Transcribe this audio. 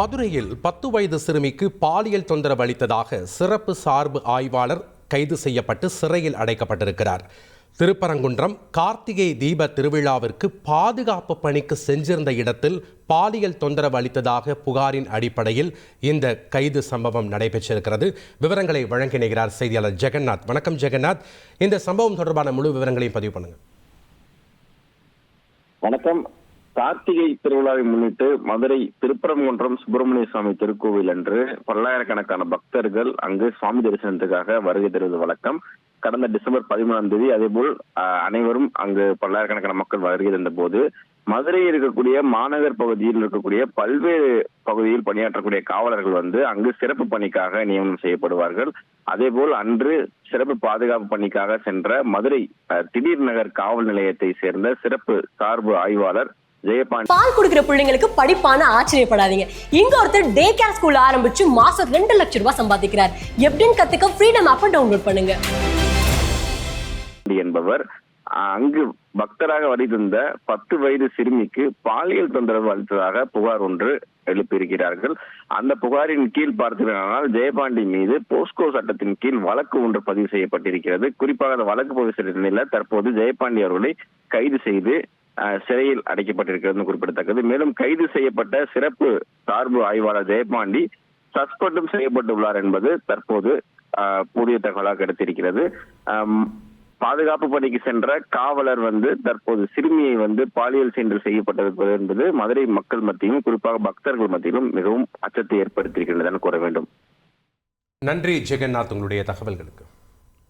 மதுரையில் 10 வயது சிறுமிக்கு பாலியல் தொந்தரவு அளித்ததாக சிறப்பு சார்பு ஆய்வாளர் கைது செய்யப்பட்டு சிறையில் அடைக்கப்பட்டிருக்கிறார். திருப்பரங்குன்றம் கார்த்திகை தீப திருவிழாவிற்கு பாதுகாப்பு பணிக்கு சென்றிருந்த இடத்தில் பாலியல் தொந்தரவு அளித்ததாக புகாரின் அடிப்படையில் இந்த கைது சம்பவம் நடைபெற்றிருக்கிறது. விவரங்களை வழங்கினார் செய்தியாளர் ஜெகநாத். வணக்கம் ஜெகநாத், இந்த சம்பவம் தொடர்பான முழு விவரங்களையும் பதிவு பண்ணுங்க. வணக்கம். கார்த்திகை திருவிழாவை முன்னிட்டு மதுரை திருப்பரங்குன்றம் சுப்பிரமணிய சுவாமி திருக்கோவில் அன்று பல்லாயிரக்கணக்கான பக்தர்கள் அங்கு சுவாமி தரிசனத்துக்காக வருகை தருவது வழக்கம். கடந்த டிசம்பர் 13ஆம் தேதி அதேபோல் அனைவரும் அங்கு பல்லாயிரக்கணக்கான மக்கள் வருகை தந்த போது மதுரையில் இருக்கக்கூடிய மாநகர் பகுதியில் இருக்கக்கூடிய பல்வேறு பகுதியில் பணியாற்றக்கூடிய காவலர்கள் அங்கு சிறப்பு பணிக்காக நியமனம் செய்யப்படுவார்கள். அதேபோல் அன்று சிறப்பு பாதுகாப்பு பணிக்காக சென்ற மதுரை திடீர் நகர் காவல் நிலையத்தை சேர்ந்த சிறப்பு சார்பு ஆய்வாளர் ஜெயபாண்டி. பால் குடிக்கிற பிள்ளைங்களுக்கு படிப்பான ஆச்சரியப்படாதீங்க. இங்க ஒருத்தர் டே கேர் ஸ்கூல் ஆரம்பிச்சு மாசம் 2 லட்சம் ரூபாய் சம்பாதிக்கிறார். எப்படின்னு கத்துக்க ஃப்ரீடம் ஆப்பை டவுன்லோட் பண்ணுங்க என்பவர் அங்கு பக்தராக வருகின்ற 10 வயது சிறுமிக்கு பாலியல் தொந்தரவு அளித்ததாக புகார் ஒன்று எழுப்பியிருக்கிறார்கள். அந்த புகாரின் கீழ் பார்த்தீர்கள் ஜெயபாண்டி மீது போஸ்கோ சட்டத்தின் கீழ் வழக்கு ஒன்று பதிவு செய்யப்பட்டிருக்கிறது. குறிப்பாக அந்த வழக்கு பதிவு செய்த நிலையில் தற்போது ஜெயபாண்டி அவர்களை கைது செய்து சிறையில் அடைக்கப்பட்டிருக்கிறது குறிப்பிடத்தக்கது. மேலும் கைது செய்யப்பட்ட சிறப்பு சார்பு ஆய்வாளர் ஜெயபாண்டி சஸ்பெண்டும் செய்யப்பட்டுள்ளார் என்பது தற்போது புதிய தகவலாக கிடைத்திருக்கிறது. பாதுகாப்பு பணிக்கு சென்ற காவலர் தற்போது சிறுமியை பாலியல் சென்று செய்யப்பட்டது என்பது மதுரை மக்கள் மத்தியிலும் குறிப்பாக பக்தர்கள் மத்தியிலும் மிகவும் அச்சத்தை ஏற்படுத்தியிருக்கின்றன கூற வேண்டும். நன்றி ஜெகநாத், உங்களுடைய தகவல்களுக்கு.